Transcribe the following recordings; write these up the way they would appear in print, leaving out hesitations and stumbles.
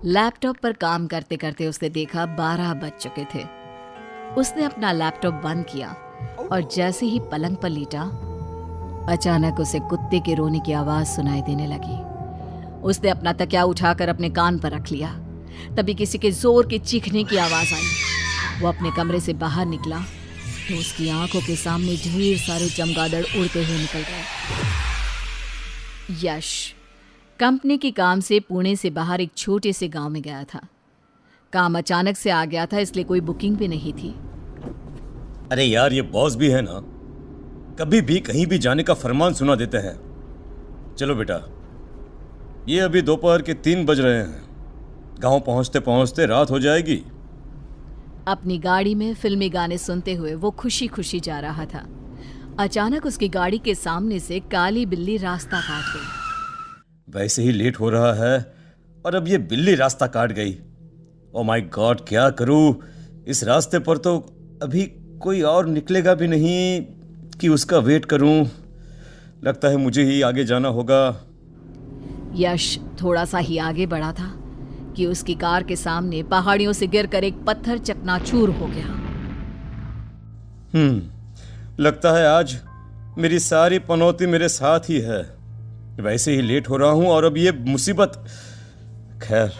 Laptop पर काम करते करते उसने देखा 12 बज चुके थे। उसने अपना लैपटॉप बंद किया और जैसे ही पलंग पर लेटा, अचानक उसे कुत्ते के रोने की आवाज सुनाई देने लगी। उसने अपना तकिया उठाकर अपने कान पर रख लिया। तभी किसी के जोर के चीखने की आवाज आई। वो अपने कमरे से बाहर निकला तो उसकी आंखों के सामने ढेर सारे चमगादड़ उड़ते हुए निकल गए। यश कंपनी के काम से पुणे से बाहर एक छोटे से गांव में गया था। काम अचानक से आ गया था, इसलिए कोई बुकिंग भी नहीं थी। अरे यार, ये बॉस भी है ना, कभी भी कहीं भी जाने का फरमान सुना देते हैं। चलो बेटा, ये अभी दोपहर के 3 बज रहे हैं। गांव पहुंचते पहुंचते रात हो जाएगी। अपनी गाड़ी में फिल्मी गाने सुनते हुए वो खुशी खुशी जा रहा था। अचानक उसकी गाड़ी के सामने से काली बिल्ली रास्ता काट गई। वैसे ही लेट हो रहा है और अब ये बिल्ली रास्ता काट गई। ओ माय गॉड, क्या करूं? इस रास्ते पर तो अभी कोई और निकलेगा भी नहीं कि उसका वेट करूं। लगता है मुझे ही आगे जाना होगा। यश थोड़ा सा ही आगे बढ़ा था कि उसकी कार के सामने पहाड़ियों से गिरकर एक पत्थर चकनाचूर हो गया। लगता है आज मेरी सारी पनौती मेरे साथ ही है। वैसे ही लेट हो रहा हूं और अब ये मुसीबत। खैर,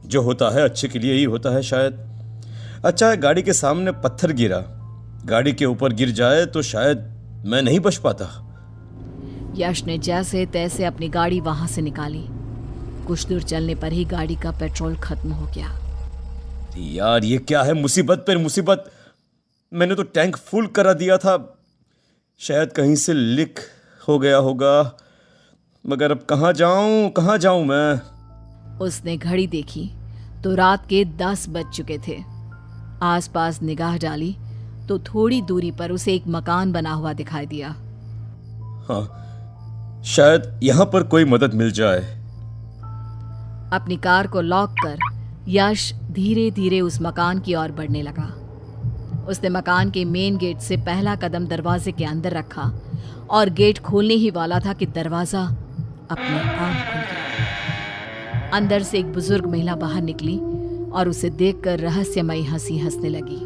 जो होता है अच्छे के लिए ही होता है शायद। अच्छा है गाड़ी के सामने पत्थर गिरा। गाड़ी के ऊपर गिर जाए तो शायद मैं नहीं बच पाता। यश ने जैसे तैसे अपनी गाड़ी वहां से निकाली। कुछ दूर चलने पर ही गाड़ी का पेट्रोल खत्म हो गया। यार, ये क्या है? मुसीबत पर मुसीबत। मैंने तो टैंक फुल करा दिया था। शायद कहीं से लीक हो गया होगा, मगर अब कहाँ जाऊं मैं? उसने घड़ी देखी तो रात के 10 बज चुके थे। आसपास निगाह डाली तो थोड़ी दूरी पर उसे एक मकान बना हुआ दिखाई दिया। हाँ, शायद यहां पर कोई मदद मिल जाए। अपनी कार को लॉक कर यश धीरे धीरे उस मकान की ओर बढ़ने लगा। उसने मकान के मेन गेट से पहला कदम दरवाजे के अंदर रखा और गेट खोलने ही वाला था कि दरवाजा अपने आप खुल गया। अंदर से एक बुजुर्ग महिला बाहर निकली और उसे देखकर रहस्यमयी हंसी हंसने लगी।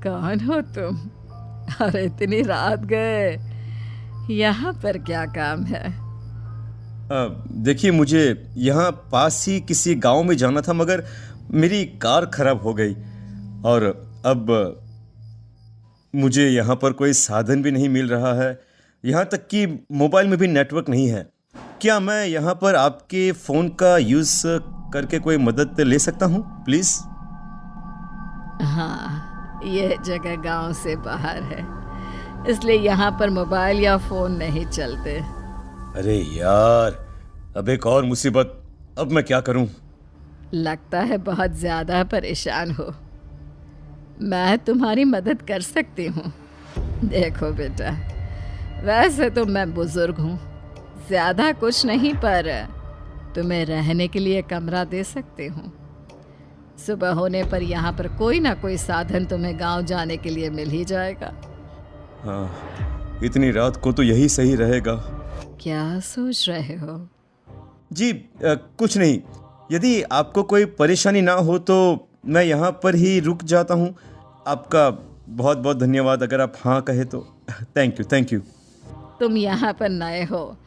कौन हो तुम? अरे इतनी रात गए, यहाँ पर क्या काम है? देखिए, मुझे यहाँ पास ही किसी गांव में जाना था, मगर मेरी कार खराब हो गई और अब मुझे यहाँ पर कोई साधन भी नहीं मिल रहा है। यहाँ तक कि मोबाइल में भी नेटवर्क नहीं है। क्या मैं यहाँ पर आपके फ़ोन का यूज़ करके कोई मदद ले सकता हूँ प्लीज़? हाँ, यह जगह गांव से बाहर है, इसलिए यहाँ पर मोबाइल या फ़ोन नहीं चलते। अरे यार, अब एक और मुसीबत। अब मैं क्या करूं? लगता है बहुत ज़्यादा परेशान हो। मैं तुम्हारी मदद कर सकती हूँ। देखो बेटा, वैसे तो मैं बुजुर्ग हूँ, ज़्यादा कुछ नहीं, पर तुम्हें रहने के लिए कमरा दे सकती हूँ। सुबह होने पर यहाँ पर कोई ना कोई साधन तुम्हें गांव जाने के लिए मिल ही जाएगा। हाँ, इतनी रात को तो यही सही रहेगा। क्या सोच रहे हो? जी, कुछ नहीं। यदि आपको कोई परेशानी ना हो तो मैं यहाँ पर ही रुक जाता हूँ। आपका बहुत बहुत धन्यवाद अगर आप हाँ कहे तो। Thank you. तुम यहाँ पर नए हो,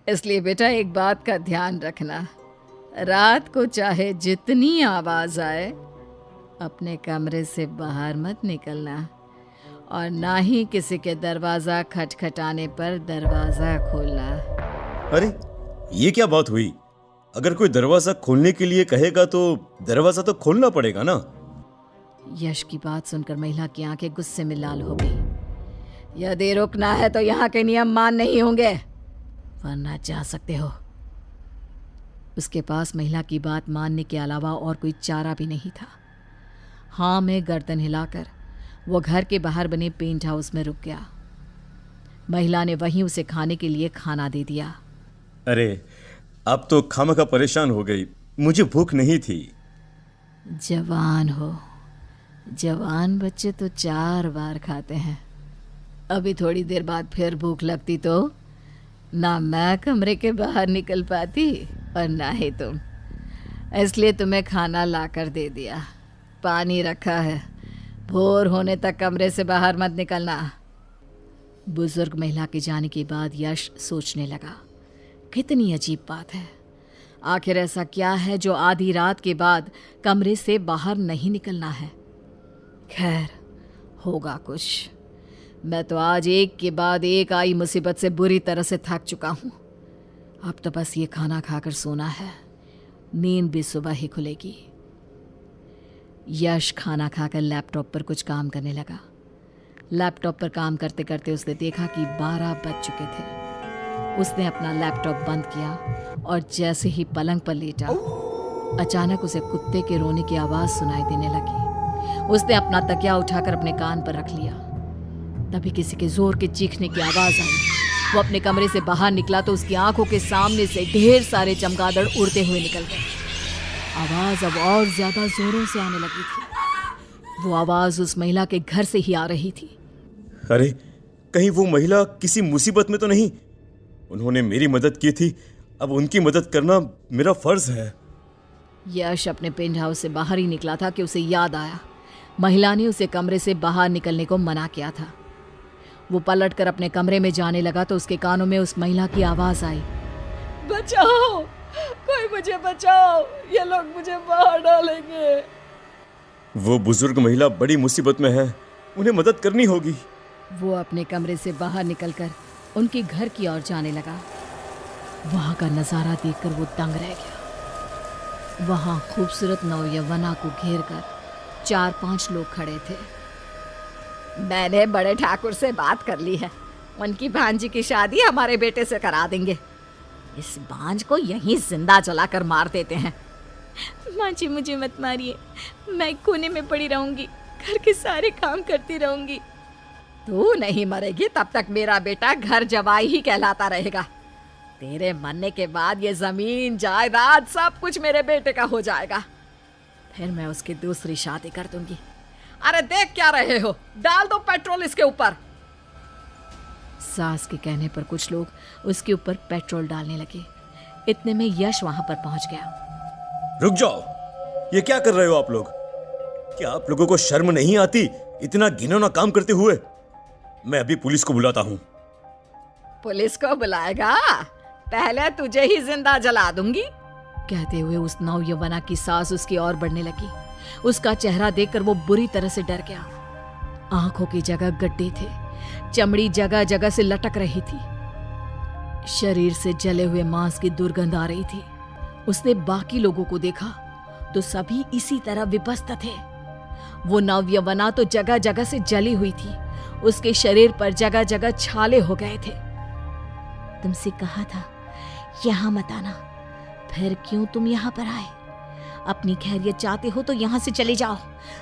इसलिए बेटा एक बात का ध्यान रखना। रात को चाहे जितनी आवाज़ आए, अपने कमरे से बाहर मत निकलना और ना ही किसी के दरवाज़ा खटखटाने पर दरवाज़ा खोलना। अरे, ये क्या बात हुई? अगर कोई दरवाज़ा खोलने के लिए कहेगा तो दरवाज़ा तो खोलना पड़ेगा ना। यश की बात सुनकर महिला की आंखें गुस्से में लाल हो गई। यदि रुकना है तो यहाँ के नियम मान नहीं होंगे, वरना जा सकते हो। उसके पास महिला की बात मानने के अलावा और कोई चारा भी नहीं था। हाँ में गर्दन हिलाकर वो घर के बाहर बने पेंट हाउस में रुक गया। महिला ने वहीं उसे खाने के लिए खाना दे दिया। अरे, अब तो खामखा परेशान हो गई। मुझे भूख नहीं थी। जवान हो, जवान बच्चे तो 4 बार खाते हैं। अभी थोड़ी देर बाद फिर भूख लगती तो ना मैं कमरे के बाहर निकल पाती और ना ही तुम, इसलिए तुम्हें खाना लाकर दे दिया। पानी रखा है, भोर होने तक कमरे से बाहर मत निकलना। बुजुर्ग महिला के जाने के बाद यश सोचने लगा, कितनी अजीब बात है। आखिर ऐसा क्या है जो आधी रात के बाद कमरे से बाहर नहीं निकलना है। खैर, होगा कुछ। मैं तो आज एक के बाद एक आई मुसीबत से बुरी तरह से थक चुका हूँ। अब तो बस ये खाना खाकर सोना है, नींद भी सुबह ही खुलेगी। यश खाना खाकर लैपटॉप पर कुछ काम करने लगा। लैपटॉप पर काम करते करते उसने देखा कि 12 बज चुके थे। उसने अपना लैपटॉप बंद किया और जैसे ही पलंग पर लेटा, अचानक उसे कुत्ते के रोने की आवाज़ सुनाई देने लगी। उसने अपना तकिया उठाकर अपने कान पर रख लिया। तभी किसी के जोर के चीखने की आवाज़ आई। वो अपने कमरे से बाहर निकला तो उसकी आंखों के सामने से ढेर सारे चमगादड़ उड़ते हुए निकल गए। आवाज़ अब और ज़्यादा जोरों से आने लगी थी। वो आवाज़ उस महिला के घर से ही आ रही थी। अरे, कहीं वो महिला किसी मुसीबत में तो नहीं? उन्होंने मेरी मदद की थी, अब उनकी मदद करना मेरा फर्ज है। यश अपने पेंट हाउस से बाहर ही निकला था कि उसे याद आया, महिला ने उसे कमरे से बाहर निकलने को मना किया था। वो पलटकर अपने कमरे में जाने लगा तो उसके कानों में उस महिला की आवाज़ आई, बचाओ, कोई मुझे बचाओ, ये लोग मुझे बाहर डालेंगे। वो बुजुर्ग महिला बड़ी मुसीबत में है, उन्हें मदद करनी होगी। वो अपने कमरे से बाहर निकलकर उनके घर की ओर जाने लगा। वहाँ का नज़ारा देखकर वो दंग रह गया। वहाँ खूबसूरत नौयवना को घेरकर 4-5 लोग खड़े थे। मैंने बड़े ठाकुर से बात कर ली है, उनकी भांजी की शादी हमारे बेटे से करा देंगे। इस बांझ को यहीं जिंदा जलाकर मार देते हैं। माँ जी, मुझे मत मारिए, मैं कोने में पड़ी रहूंगी, घर के सारे काम करती रहूंगी। तू नहीं मरेगी तब तक मेरा बेटा घर जवाई ही कहलाता रहेगा। तेरे मरने के बाद ये जमीन जायदाद सब कुछ मेरे बेटे का हो जाएगा। फिर मैं उसकी दूसरी शादी कर दूंगी। अरे देख क्या रहे हो, डाल दो पेट्रोल इसके ऊपर। सास के कहने पर कुछ लोग उसके ऊपर पेट्रोल डालने लगे। इतने में यश वहां पर पहुंच गया। रुक जाओ, ये क्या कर रहे हो आप लोग? क्या आप लोगों को शर्म नहीं आती इतना घिनौना काम करते हुए? मैं अभी पुलिस को बुलाता हूँ। पुलिस को बुलाएगा? पहले तुझे ही जिंदा जला दूंगी। कहते हुए उस नौयवना की सास उसकी ओर बढ़ने लगी। उसका चेहरा देखकर वो बुरी तरह से डर गया। आंखों की जगह गड्ढे थे, चमड़ी जगह जगह से लटक रही थी, शरीर से जले हुए मांस की दुर्गंध आ रही थी। उसने बाकी लोगों को देखा तो सभी इसी तरह विपस्त थे। वो नौयवना तो जगह जगह से जली हुई थी, उसके शरीर पर जगह जगह छाले हो गए थे। तुमसे कहा था यहां मत आना, फिर क्यों तुम यहां पर आए? अपनी खैरियत चाहते हो तो यहां से चले जाओ,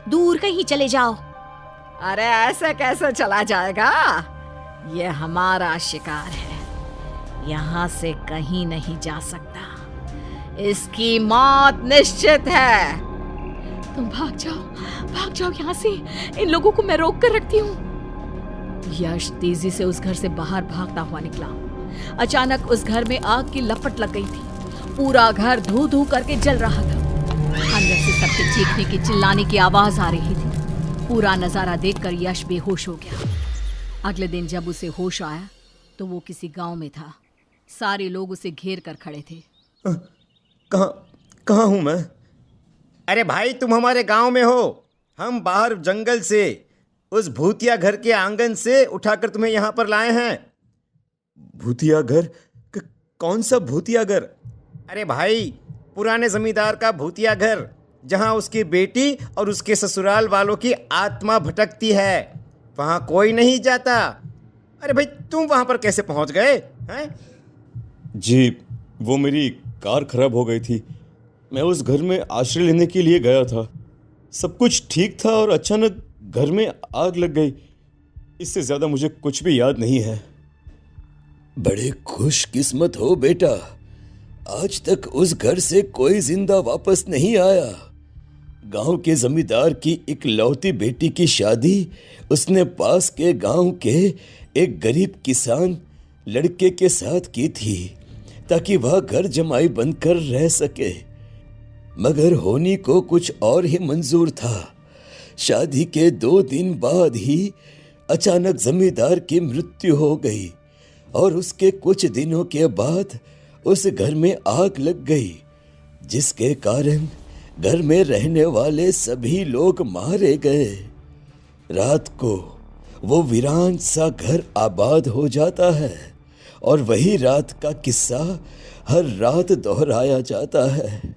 दूर कहीं चले जाओ। अरे ऐसे कैसे चला जाएगा? ये हमारा शिकार है, यहां से कहीं नहीं जा सकता, इसकी मौत निश्चित है। तुम भाग जाओ यहां से, इन लोगों को मैं रोक कर रखती हूँ। यश तेजी से उस घर से बाहर भागता हुआ निकला। अचानक उस घर में आग की लपट लग गई थी। पूरा घर धू धू करके जल रहा था। अंदर से सबके चीखने की चिल्लाने की आवाज आ रही थी। पूरा नजारा देखकर यश बेहोश हो गया। अगले दिन जब उसे होश आया तो वो किसी गांव में था। सारे लोग उसे घेर कर खड़े थे। कहाँ हूँ मैं? अरे भाई, तुम हमारे गांव में हो। हम बाहर जंगल से उस भूतिया घर के आंगन से उठाकर तुम्हें यहाँ पर लाए हैं। भूतिया घर? कौन सा भूतिया घर? अरे भाई, पुराने जमींदार का भूतिया घर, जहाँ उसकी बेटी और उसके ससुराल वालों की आत्मा भटकती है। वहाँ कोई नहीं जाता। अरे भाई, तुम वहाँ पर कैसे पहुँच गए हैं? जी, वो मेरी कार खराब हो गई थी। मैं उस घर में आश्रय लेने के लिए गया था। सब कुछ ठीक था और अचानक घर में आग लग गई। इससे ज़्यादा मुझे कुछ भी याद नहीं है। बड़े खुशकिस्मत हो बेटा, आज तक उस घर से कोई जिंदा वापस नहीं आया। गांव के जमींदार की इकलौती बेटी की शादी उसने पास के गांव के एक गरीब किसान लड़के के साथ की थी ताकि वह घर जमाई बनकर रह सके, मगर होनी को कुछ और ही मंजूर था। शादी के 2 दिन बाद ही अचानक जमींदार की मृत्यु हो गई और उसके कुछ दिनों के बाद उस घर में आग लग गई, जिसके कारण घर में रहने वाले सभी लोग मारे गए। रात को वो वीरान सा घर आबाद हो जाता है और वही रात का किस्सा हर रात दोहराया जाता है।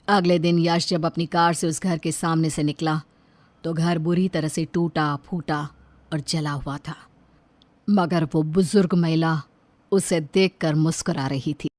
अगले दिन यश जब अपनी कार से उस घर के सामने से निकला तो घर बुरी तरह से टूटा फूटा और जला हुआ था, मगर वो बुजुर्ग महिला उसे देखकर मुस्कुरा रही थी।